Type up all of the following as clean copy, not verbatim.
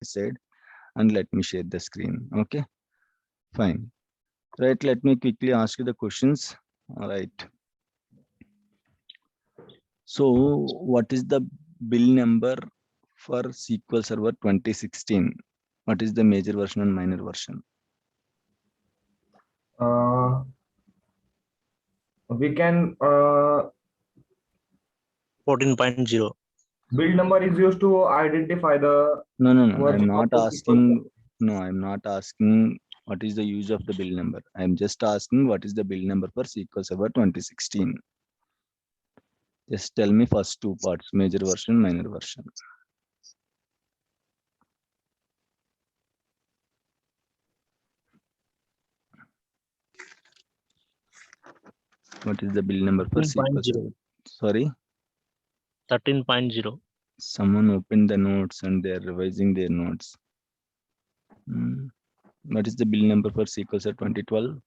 side and let me share the screen. Okay, fine. Right, let me quickly ask you the questions. All right. So what is the build number for SQL Server 2016? What is the major version and minor version? We can 14.0. build number is used to identify the No, I'm version not of the asking. No, I'm not asking what is the use of the build number. I'm just asking what is the build number for SQL Server 2016. Just tell me first two parts, major version, minor version. What is the build number for SQL Server? 13.0. Sorry? 13.0. Someone opened the notes and they're revising their notes. What is the build number for SQL Server 2012?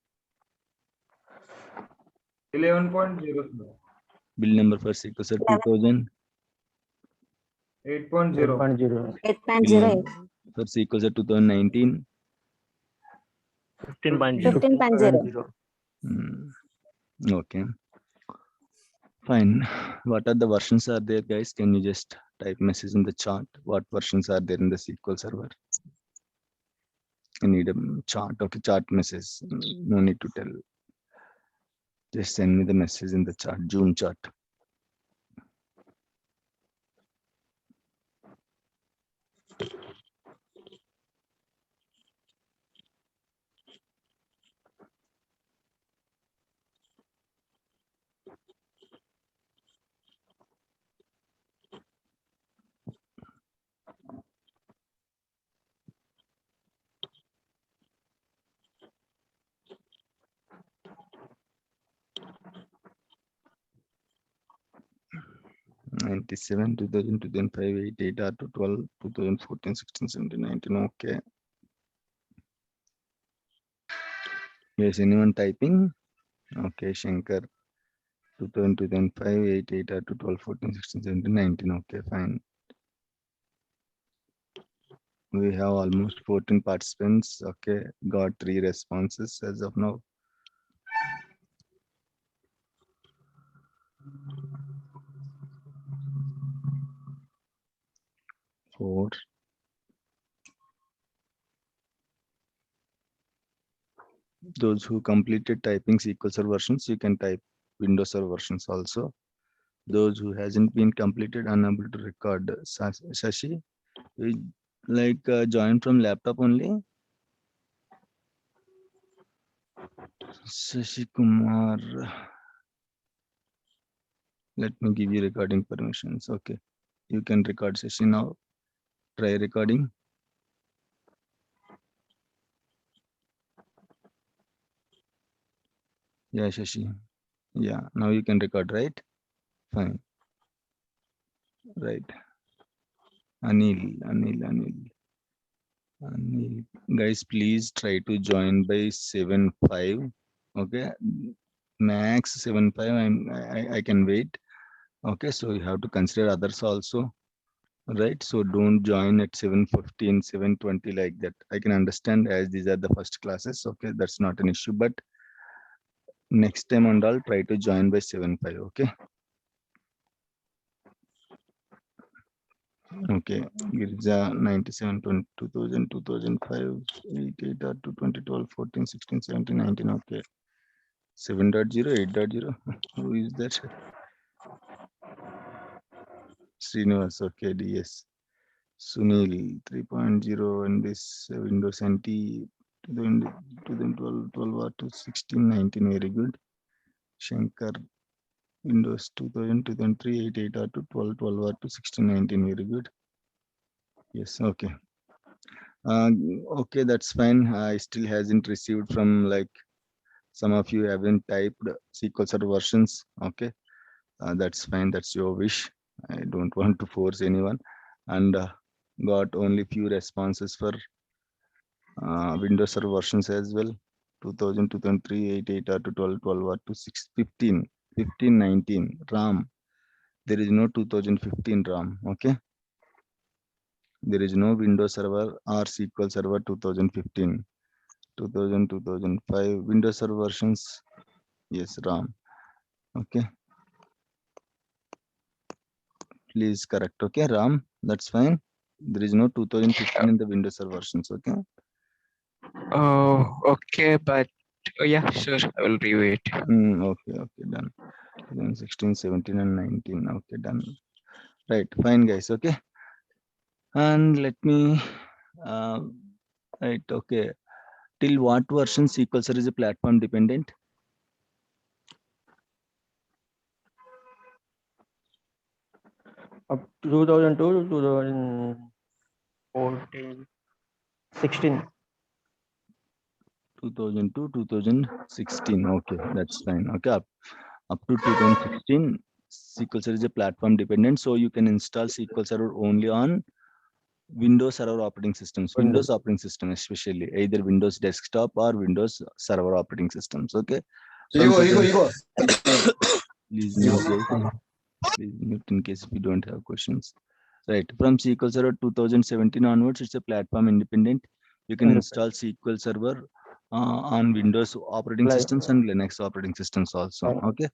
11.0. Build number for SQL Server 2000? 8.0. 8.08. For SQL Server 2019? 15.0. 15.0. Okay. Fine. What are the versions are there, guys? Can you just type message in the chat? What versions are there in the SQL Server? I need a chart. Okay, chart message. No need to tell. Just send me the message in the chat, June chart. '97, 2000, 2005, 8, 8 R to 12, 2014, 16, 17, 19. Okay. Yes, anyone typing? Okay, Shankar. 2000, 2005, 8, 8 R to 12, 14, 16, 17, 19. Okay, fine. We have almost 14 participants. Okay, got 3 responses as of now. Four. Those who completed typing SQL Server versions, you can type Windows Server versions also. Those who hasn't been completed, unable to record. Shashi, you join from laptop only? Shashi Kumar. Let me give you recording permissions. Okay, you can record Shashi now. Try recording. Yeah, Shashi. Yeah, now you can record, right? Fine. Right. Anil. Guys, please try to join by 7:05. Okay, max 7:05. I can wait. Okay, so you have to consider others also, right? So don't join at 7:15, 7:20 like that. I can understand as these are the first classes. Okay, that's not an issue. But next time and all, try to join by 7:05. Okay. Okay, Girja 97, 2000, 2005, 8, 8, 2, 2012, 14, 16, 17, 19. Okay. 7.0, 8.0. Who is that? Srinivas, okay, DS. Sunil 3.0 and this Windows NT 2012, 12 to 16, 19. Very good. Shankar Windows 2000, 2003, 8, 8 to 12, 12 to 16, 19. Very good. Yes, okay. Okay, that's fine. I still hasn't received from like some of you haven't typed SQL Server versions. Okay, that's fine. That's your wish. I don't want to force anyone. And got only few responses for Windows Server versions as well. 2000, 2003, 8, 8 to 12, 12 to 6, 15, 15, 19 RAM. There is no 2015 RAM. Okay. There is no Windows Server or SQL Server 2015, 2000, 2005 Windows Server versions. Yes, RAM. Okay. Please correct. Okay, RAM. That's fine. There is no 2015 in the Windows Server versions. Okay. Oh, okay, but yeah, sure, I will review it. Okay. Done. 2016, 17, and 19. Okay, done. Right. Fine, guys. Okay. And let me. Right. Okay. Till what version SQL Server is a platform dependent? Up to 2002 to 2014, 16. 2002, 2016. Okay, that's fine. Okay, up to 2016, SQL Server is a platform dependent, so you can install SQL Server only on Windows Server operating systems, Windows operating system especially, either Windows Desktop or Windows Server operating systems. Okay. From 2000 Please mute, guys. Please mute in case if you don't have questions. Right. From SQL Server 2017 onwards, it's a platform independent. You can install SQL Server on Windows operating systems and Linux operating systems also. Okay,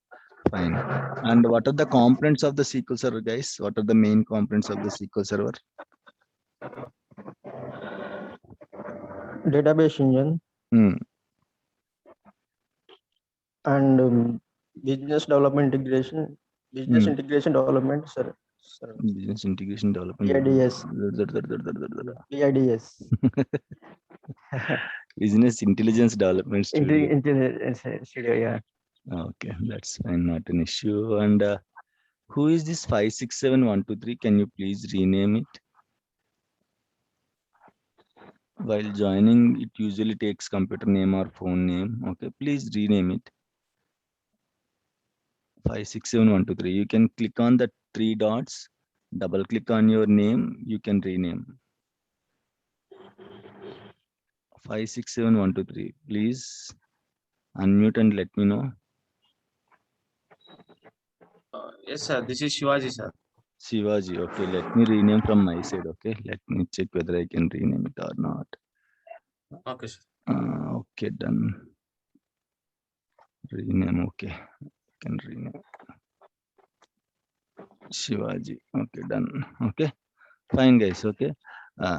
fine. And what are the components of the SQL Server, guys? What are the main components of the SQL Server? Database engine and business development integration, business integration development, sir. Business integration development. BIDS. BIDS. Business intelligence development studio. Intelligence studio, yeah. Okay, that's fine, not an issue. And who is this 567123? Can you please rename it? While joining, it usually takes computer name or phone name. Okay, please rename it. 567123. You can click on the three dots, double click on your name, you can rename. 567123. Please unmute and let me know. Yes, sir. This is Shivaji, sir. Shivaji. Okay, let me rename from my side. Okay, let me check whether I can rename it or not. Okay, sir. Okay, done. Rename. Okay, can rename. Shivaji. Okay, done. Okay, fine, guys. Okay,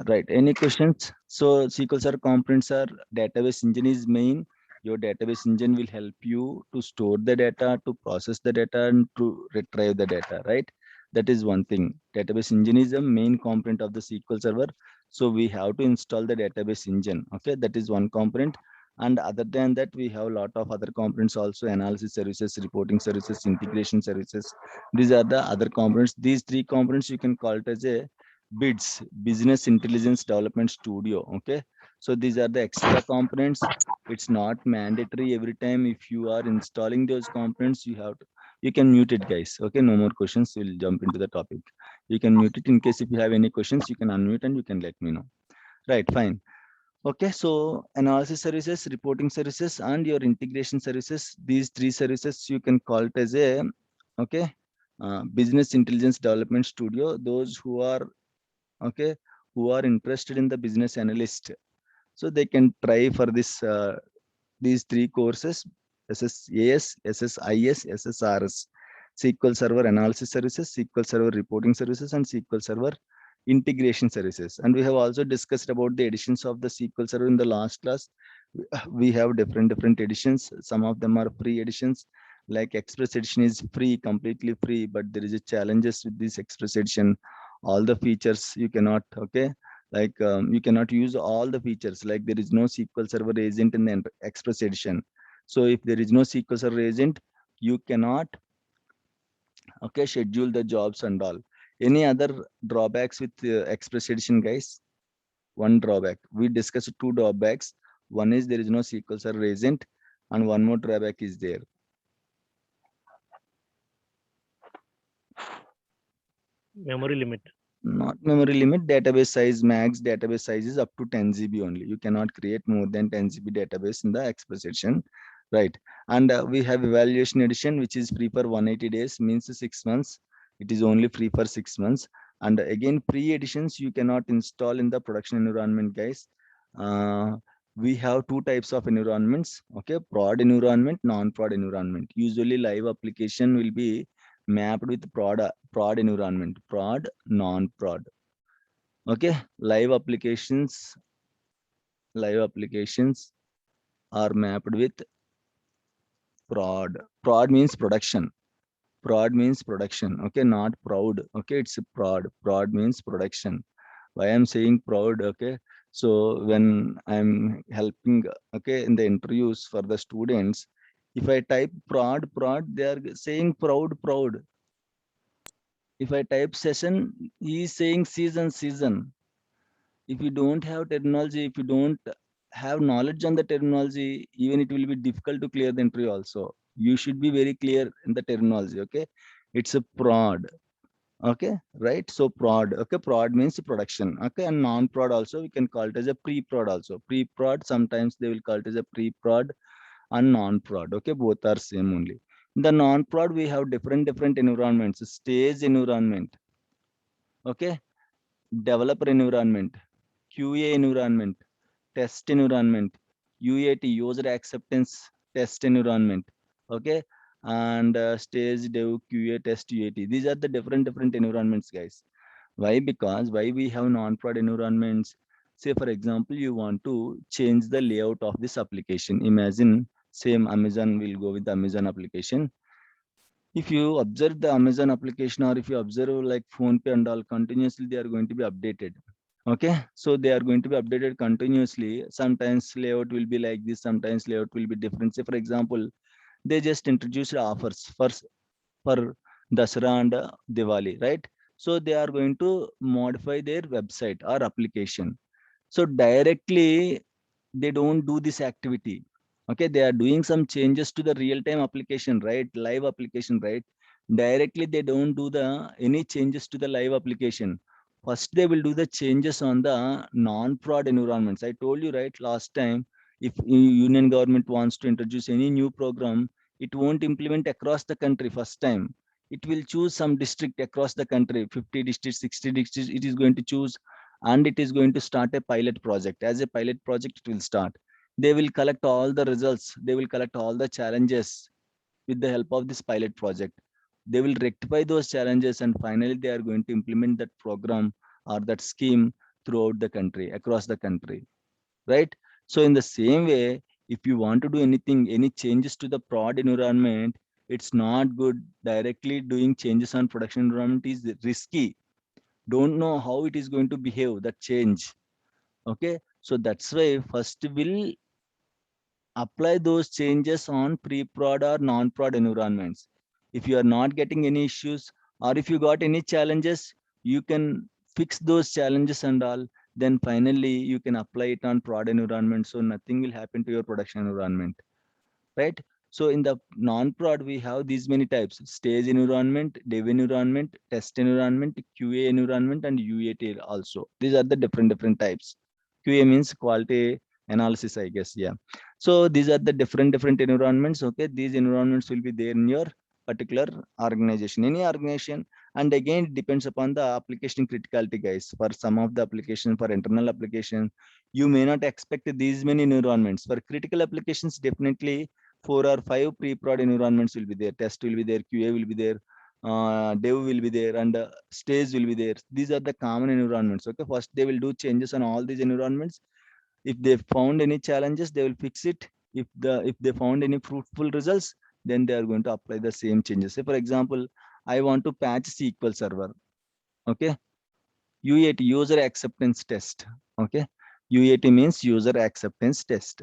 right. Any questions? So SQL Server components are database engine is main. Your database engine will help you to store the data, to process the data, and to retrieve the data, right? That is one thing. Database engine is a main component of the SQL Server. So we have to install the database engine. Okay, that is one component. And other than that, we have a lot of other components also: analysis services, reporting services, integration services. These are the other components. These three components you can call it as a BIDS, Business Intelligence Development Studio. Okay, so these are the extra components. It's not mandatory every time. If you are installing those components, you can mute it, guys. Okay, no more questions. We'll jump into the topic. You can mute it. In case if you have any questions, you can unmute and you can let me know. Right, fine. Okay, so analysis services, reporting services, and your integration services. These three services you can call it as a business intelligence development studio. Those who are who are interested in the business analyst, so they can try for this these three courses: SSAS, SSIS, SSRS, SQL Server Analysis Services, SQL Server Reporting Services, and SQL Server Integration Services. And we have also discussed about the editions of the SQL Server in the last class. We have different editions. Some of them are free editions. Like Express Edition is free, completely free, but there is a challenges with this Express Edition. All the features you cannot, you cannot use all the features. Like there is no SQL Server agent in the Express Edition. So if there is no SQL Server agent, you cannot schedule the jobs and all. Any other drawbacks with Express Edition, guys? One drawback. We discussed two drawbacks. One is there is no SQL Server agent, and one more drawback is there. Memory limit. Not memory limit, database size, max database size is up to 10 GB only. You cannot create more than 10 GB database in the Express Edition, right? And we have evaluation edition, which is free for 180 days, means 6 months. It is only free for 6 months. And again, pre-editions you cannot install in the production environment, guys. We have two types of environments, okay? Prod environment, non-prod environment. Usually live application will be mapped with prod environment, prod, non-prod. Okay, live applications are mapped with prod. Prod means production. Prod means production. Okay, not proud. Okay, it's a prod. Prod means production. Why I'm saying proud? Okay, so when I'm helping, okay, in the interviews for the students, if I type prod, they are saying proud. If I type session, he is saying season. If you don't have terminology, if you don't have knowledge on the terminology, even it will be difficult to clear the interview also. You should be very clear in the terminology, okay? It's a prod, okay, right? So prod, okay, prod means production, okay? And non-prod also, we can call it as a pre-prod also. Pre-prod, sometimes they will call it as a pre-prod and non-prod, okay? Both are same only. In the non-prod, we have different environments, stage environment, okay? Developer environment, QA environment, test environment, UAT, user acceptance test environment, okay, and stage dev, QA, test, UAT. These are the different environments, guys. Why? Because why we have non-prod environments? Say for example, you want to change the layout of this application. Imagine same Amazon will go with the Amazon application. If you observe the Amazon application, or if you observe like PhonePe and all, continuously they are going to be updated. Okay, so they are going to be updated continuously. Sometimes layout will be like this, sometimes layout will be different. Say for example, they just introduced offers for Dasara and Diwali, right? So they are going to modify their website or application. So directly they don't do this activity. Okay, they are doing some changes to the real-time application, right? Live application, right? Directly they don't do the any changes to the live application. First they will do the changes on the non-prod environments. I told you right last time, if union government wants to introduce any new program, it won't implement across the country first time. It will choose some district across the country, 50 districts, 60 districts, it is going to choose, and it is going to start a pilot project. As a pilot project, it will start. They will collect all the results. They will collect all the challenges with the help of this pilot project. They will rectify those challenges, and finally they are going to implement that program or that scheme throughout the country, across the country, right? So in the same way, if you want to do anything, any changes to the prod environment, it's not good. Directly doing changes on production environment is risky. Don't know how it is going to behave, that change. Okay, so that's why first we'll apply those changes on pre-prod or non-prod environments. If you are not getting any issues, or if you got any challenges, you can fix those challenges and all. Then finally you can apply it on prod environment, so nothing will happen to your production environment, right? So in the non-prod, we have these many types: stage environment, dev environment, test environment, QA environment, and UAT also. These are the different types. QA means quality analysis, I guess. Yeah. So these are the different environments. Okay. These environments will be there in your particular organization, any organization. And again, it depends upon the application criticality, guys. For some of the application, for internal application, you may not expect these many environments. For critical applications, definitely 4 or 5 pre-prod environments will be there. Test will be there, QA will be there, dev will be there, and stage will be there. These are the common environments. Okay, first they will do changes on all these environments. If they found any challenges, they will fix it. If they found any fruitful results, then they are going to apply the same changes. Say for example, I want to patch SQL Server. Okay, UAT, user acceptance test. Okay, UAT means user acceptance test.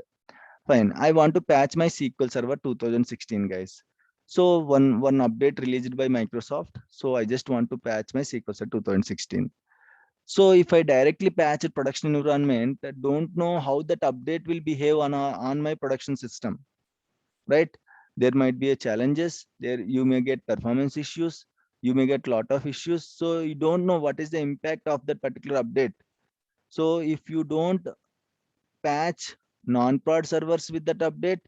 Fine. I want to patch my SQL Server 2016, guys. So one update released by Microsoft. So I just want to patch my SQL Server 2016. So if I directly patch a production environment, I don't know how that update will behave on my production system, right? There might be a challenges there. You may get performance issues. You may get lot of issues. So you don't know what is the impact of that particular update. So if you don't patch non-prod servers with that update,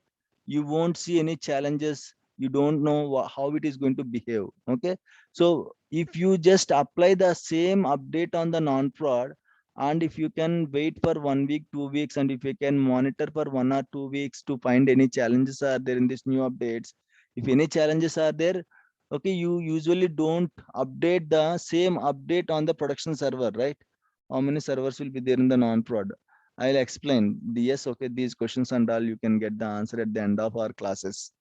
you won't see any challenges You don't know how it is going to behave. Okay, so if you just apply the same update on the non-prod, and if you can wait for 1 week, 2 weeks, and if you can monitor for 1 or 2 weeks to find any challenges are there in this new updates, if any challenges are there, okay, you usually don't update the same update on the production server, right? How many servers will be there in the non-prod? I'll explain. Yes, okay, these questions and all you can get the answer at the end of our classes.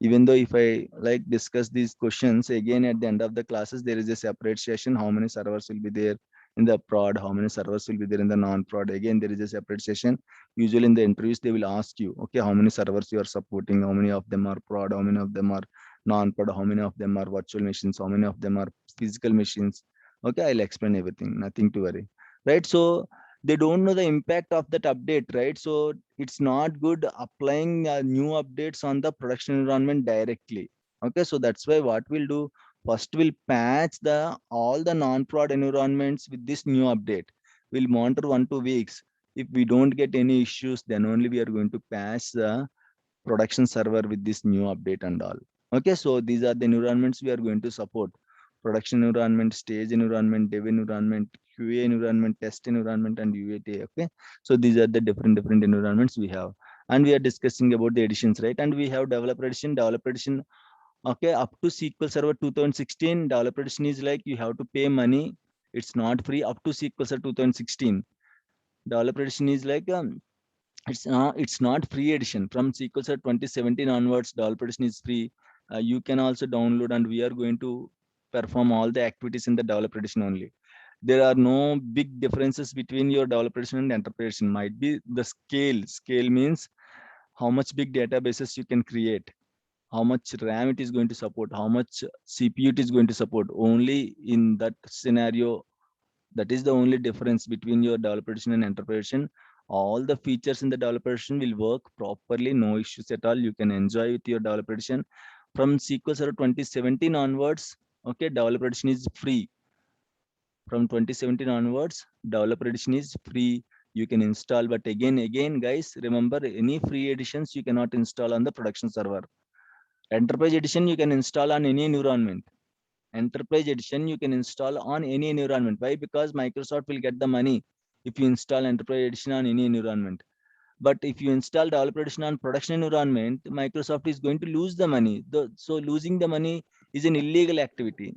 Even though if I like discuss these questions again at the end of the classes, there is a separate session. How many servers will be there in the prod? How many servers will be there in the non-prod? Again, there is a separate session. Usually in the interviews, they will ask you, okay, how many servers you are supporting? How many of them are prod? How many of them are non-prod? How many of them are virtual machines? How many of them are physical machines? Okay, I'll explain everything. Nothing to worry, right? So they don't know the impact of that update, right? So it's not good applying new updates on the production environment directly. Okay, so that's why what we'll do, first we'll patch the all the non-prod environments with this new update. We'll monitor 1 2 weeks. If we don't get any issues, then only we are going to patch the production server with this new update and all. Okay, so these are the environments we are going to support: production environment, stage environment, dev environment, QA environment, test environment, and UAT. Okay, so these are the different environments we have, and we are discussing about the editions, right? And we have developer edition, okay, up to SQL Server 2016. Developer edition is like you have to pay money. It's not free up to SQL Server 2016. Developer edition is like it's not free edition. From SQL Server 2017 onwards, developer edition is free. You can also download, and we are going to perform all the activities in the developer edition only. There are no big differences between your developer edition and enterprise edition. Might be the scale means how much big databases you can create, how much RAM it is going to support, how much CPU it is going to support. Only in that scenario, that is the only difference between your developer edition and enterprise edition. All the features in the developer edition will work properly, no issues at all. You can enjoy with your developer edition. From SQL Server 2017 onwards, okay, developer edition is free. From 2017 onwards, developer edition is free. You can install, but again, guys, remember, any free editions you cannot install on the production server. Enterprise edition you can install on any environment. Enterprise edition you can install on any environment. Why? Because Microsoft will get the money if you install enterprise edition on any environment. But if you install developer edition on production environment, Microsoft is going to lose the money. So losing the money is an illegal activity.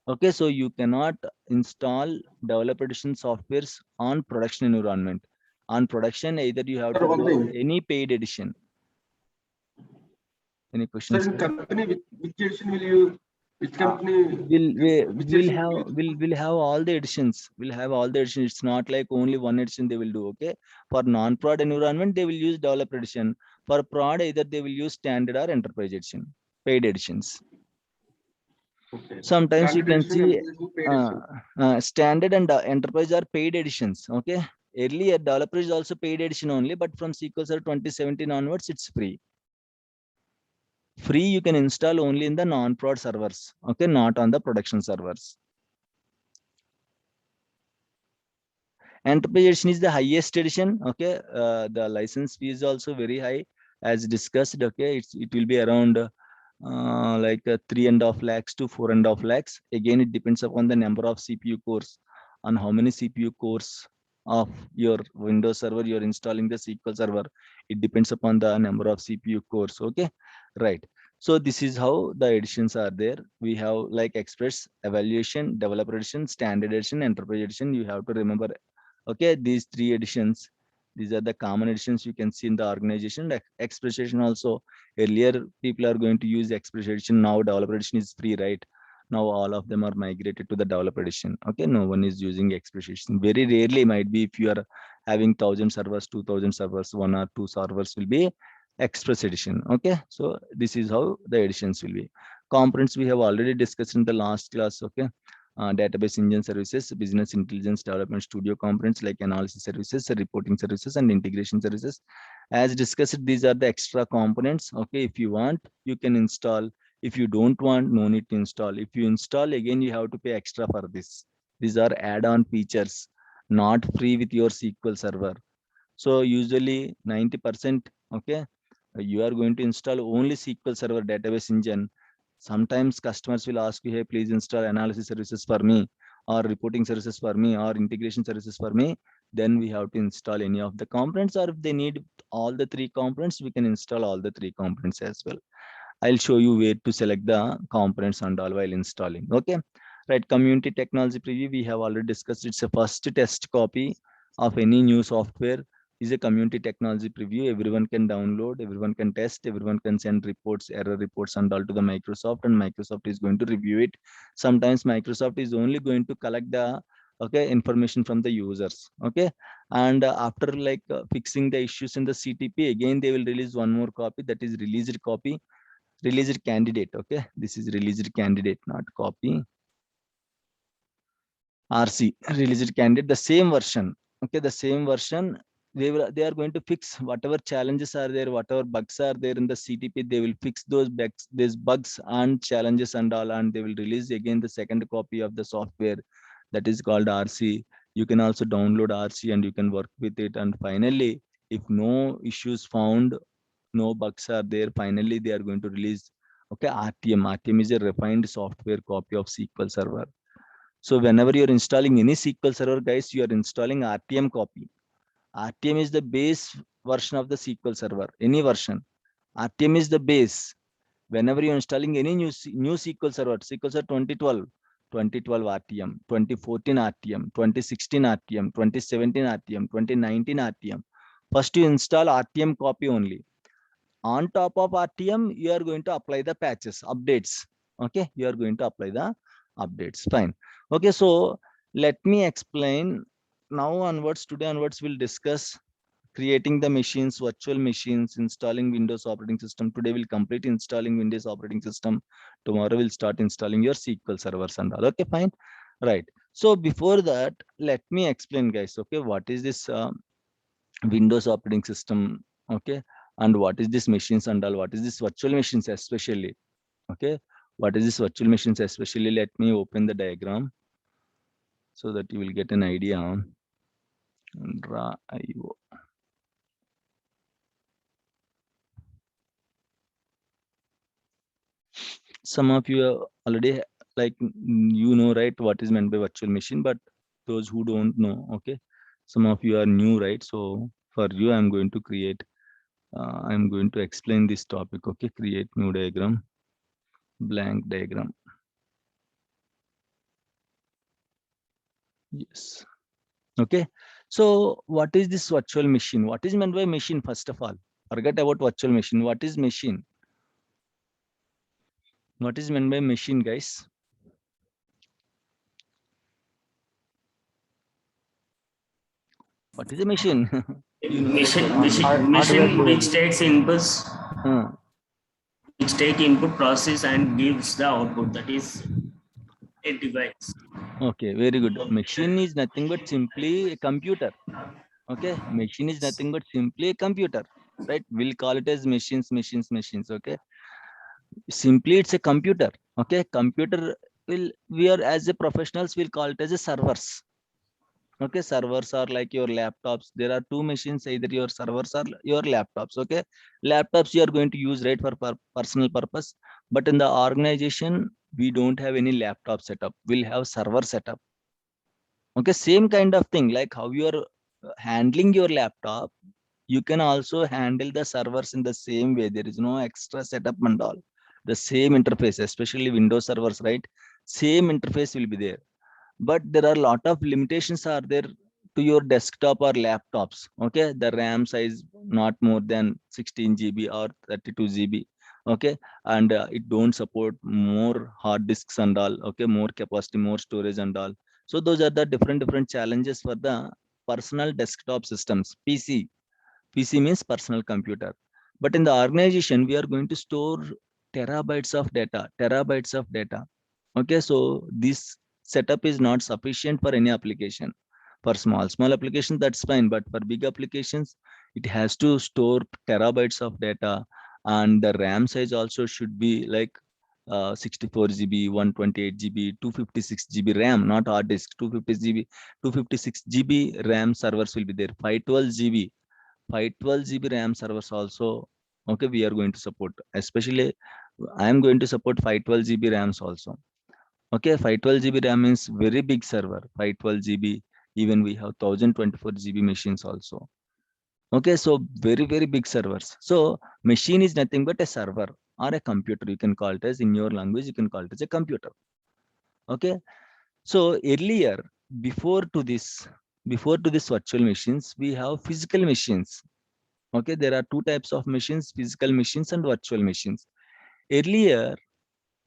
Okay, so you cannot install developer edition softwares on production environment. On production, either you have to go any paid edition. Any questions? Certain company, which edition will you? Which company? We'll have all the editions. We'll have all the editions. It's not like only one edition they will do. Okay, for non-prod environment they will use developer edition. For prod, either they will use standard or enterprise edition, paid editions. Okay. Sometimes you can see see. standard and enterprise are paid editions. Okay, earlier developer is also paid edition only, but from SQL Server 2017 onwards it's free. Free you can install only in the non-prod servers, okay, not on the production servers. Enterprise edition is the highest edition. Okay, the license fee is also very high, as discussed. Okay, it will be around like 3.5 lakhs to 4.5 lakhs. Again, it depends upon the number of CPU cores, on how many CPU cores of your Windows server you're installing the SQL Server. It depends upon the number of CPU cores. Okay, right. So this is how the editions are there. We have like Express, Evaluation, Developer Edition, Standard Edition, Enterprise Edition. You have to remember, okay, these 3 editions. These are the common editions you can see in the organization. Like Express Edition also, earlier people are going to use Express Edition. Now Developer Edition is free, right? Now all of them are migrated to the Developer Edition. Okay, no one is using Express Edition. Very rarely might be if you are having 1,000 servers, 2,000 servers, 1 or 2 servers will be Express Edition. Okay, so this is how the editions will be. Components we have already discussed in the last class. Okay, database engine services, business intelligence development studio components like analysis services, reporting services, and integration services. As discussed, these are the extra components. Okay, if you want, you can install. If you don't want, no need to install. If you install, again, you have to pay extra for this. These are add-on features, not free with your SQL Server. So usually 90%, okay, You are going to install only SQL Server database engine. Sometimes customers will ask you, hey, please install analysis services for me, or reporting services for me, or integration services for me. Then we have to install any of the components, or if they need all the 3 components, we can install all the 3 components as well. I'll show you where to select the components and all while installing. Okay, right. Community technology preview, we have already discussed. It's a first test copy of any new software. Is a community technology preview. Everyone can download, everyone can test, everyone can send reports, error reports and all to the Microsoft, and Microsoft is going to review it. Sometimes Microsoft is only going to collect the information from the users. Okay, and after fixing the issues in the CTP, again they will release one more copy, that is released copy, released candidate. Okay, this is released candidate, not copy. RC, released candidate, the same version. Okay, the same version. They are going to fix whatever challenges are there, whatever bugs are there in the CTP. They will fix those bugs and challenges and all, and they will release again the second copy of the software, that is called RC. You can also download RC and you can work with it. And finally, if no issues found, no bugs are there, finally they are going to release RTM. RTM is a refined software copy of SQL Server. So whenever you're installing any SQL Server, guys, you are installing RTM copy. RTM is the base version of the SQL Server, any version. RTM is the base. Whenever you're installing any new SQL Server, SQL Server 2012 RTM, 2014 RTM, 2016 RTM, 2017 RTM, 2019 RTM. First you install RTM copy only. On top of RTM, you are going to apply the patches, updates. Okay, you are going to apply the updates. Fine. Okay, so let me explain now onwards. Today onwards, we'll discuss creating the machines, virtual machines, installing Windows operating system. Today we'll complete installing Windows operating system. Tomorrow we'll start installing your SQL servers and all. Okay, fine. Right. So before that, let me explain, guys. Okay, what is this Windows operating system? Okay, and what is this machines and all? What is this virtual machines especially? Okay, what is this virtual machines especially? Let me open the diagram so that you will get an idea. Ra.io. Some of you already right, what is meant by virtual machine, but those who don't know, okay, some of you are new, right? So for you, I'm going to create, I'm going to explain this topic. Okay, create new diagram, blank diagram. Yes. Okay, so what is this virtual machine? What is meant by machine? First of all, forget about virtual machine. What is machine? What is meant by machine, guys? What is a machine? You know. Machine which takes inputs, which take input process and gives the output, that is a device. Okay, very good. Machine is nothing but simply a computer. Okay, machine is nothing but simply a computer, right? We'll call it as machines. Okay, simply it's a computer. Okay, computer we are as a professionals will call it as a servers. Okay, servers are like your laptops. There are two machines, either your servers or your laptops. Okay, laptops you are going to use, right, for personal purpose, but in the organization we don't have any laptop setup. We'll have server setup. Okay, same kind of thing, like how you are handling your laptop, you can also handle the servers in the same way. There is no extra setup and all. The same interface, especially Windows servers, right? Same interface will be there. But there are a lot of limitations are there to your desktop or laptops. Okay, the RAM size not more than 16 GB or 32 GB. Okay, and it don't support more hard disks and all. Okay, more capacity, more storage and all. So those are the different challenges for the personal desktop systems. PC means personal computer. But in the organization, we are going to store terabytes of data. Okay, so this setup is not sufficient for any application. For small applications, that's fine, but for big applications, it has to store terabytes of data, and the RAM size also should be like 64 GB, 128 GB, 256 GB RAM, not hard disk. 256 GB RAM servers will be there. 512 GB RAM servers also, Okay, we are going to support, especially I am going to support 512 GB RAMs also. Okay, 512 GB RAM is very big server, 512 GB, even we have 1024 GB machines also. Okay, so very, very big servers. So machine is nothing but a server or a computer. You can call it as, in your language, you can call it as a computer. Okay, so earlier, before to this virtual machines, we have physical machines. Okay, there are two types of machines, physical machines and virtual machines. Earlier,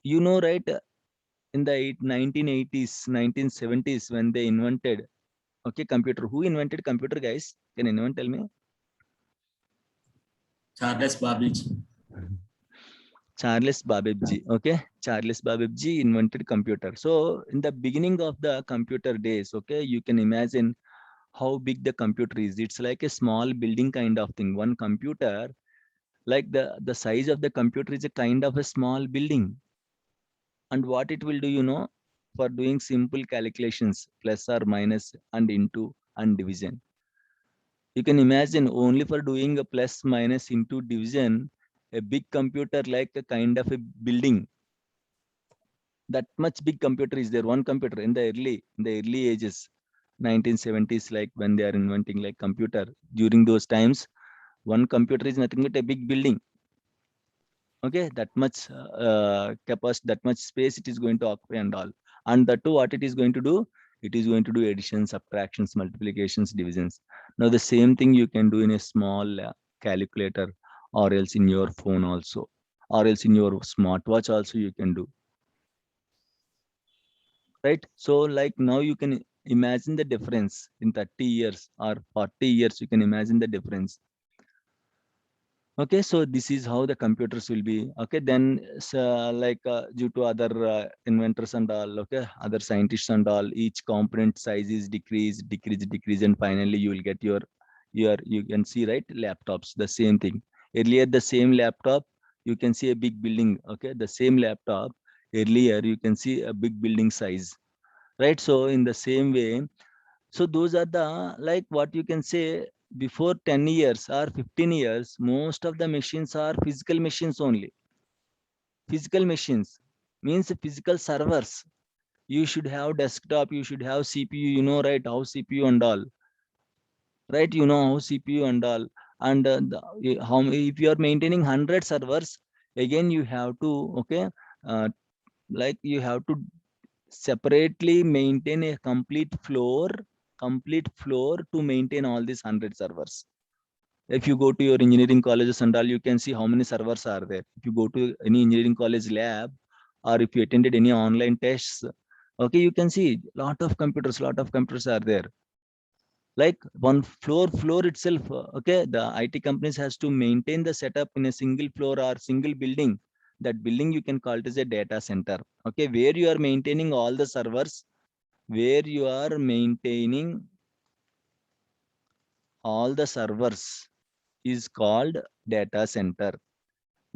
you know, right, in the 1980s, 1970s, when they invented, okay, computer. Who invented computer, guys? Can anyone tell me? Charles Babbage. Charles Babbage. Okay, Charles Babbage invented computer. So in the beginning of the computer days, okay, you can imagine how big the computer is. It's like a small building kind of thing. One computer, like the size of the computer is a kind of a small building. And what it will do, you know, for doing simple calculations, plus or minus and into and division. You can imagine only for doing a plus minus into division, a big computer like a kind of a building. That much big computer is there. One computer in the early ages, 1970s, like when they are inventing like computer. During those times, one computer is nothing but a big building. Okay, that much capacity, that much space it is going to occupy and all. And that too, what it is going to do? It is going to do additions, subtractions, multiplications, divisions. Now the same thing you can do in a small calculator, or else in your phone also, or else in your smartwatch also you can do. Right? So like now you can imagine the difference in 30 years or 40 years, you can imagine the difference. Okay, so this is how the computers will be. Okay, then due to other inventors and all, okay, other scientists and all, each component size is decrease, and finally you will get your you can see, right, laptops, the same thing. Earlier, the same laptop, you can see a big building. Okay, the same laptop, earlier you can see a big building size, right? So in the same way, so those are the, like, what you can say, before 10 years or 15 years, most of the machines are physical machines only. Physical machines means physical servers. You should have desktop, you should have CPU, you know, right, how CPU and all, right? You know how CPU and all. And if you are maintaining 100 servers, again you have to, okay, like you have to separately maintain a complete floor to maintain all these 100 servers. If you go to your engineering colleges and all, you can see how many servers are there. If you go to any engineering college lab, or if you attended any online tests, okay, you can see lot of computers are there. Like one floor itself, okay, the IT companies has to maintain the setup in a single floor or single building. That building you can call it as a data center. Okay, where you are maintaining all the servers, where you are maintaining all the servers is called data center.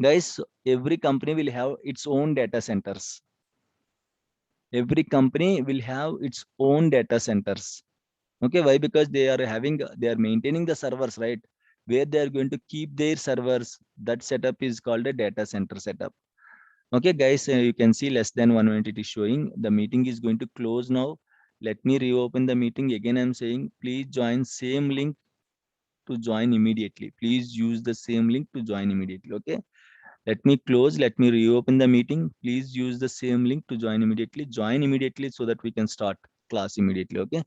Guys, every company will have its own data centers. Every company will have its own data centers. Okay, why? Because they are maintaining the servers, right? Where they are going to keep their servers, that setup is called a data center setup. Okay, guys, you can see less than 1 minute it is showing. The meeting is going to close now. Let me reopen the meeting. Again, I'm saying, please join same link to join immediately. Please use the same link to join immediately. Okay, let me close. Let me reopen the meeting. Please use the same link to join immediately. Join immediately so that we can start class immediately. Okay.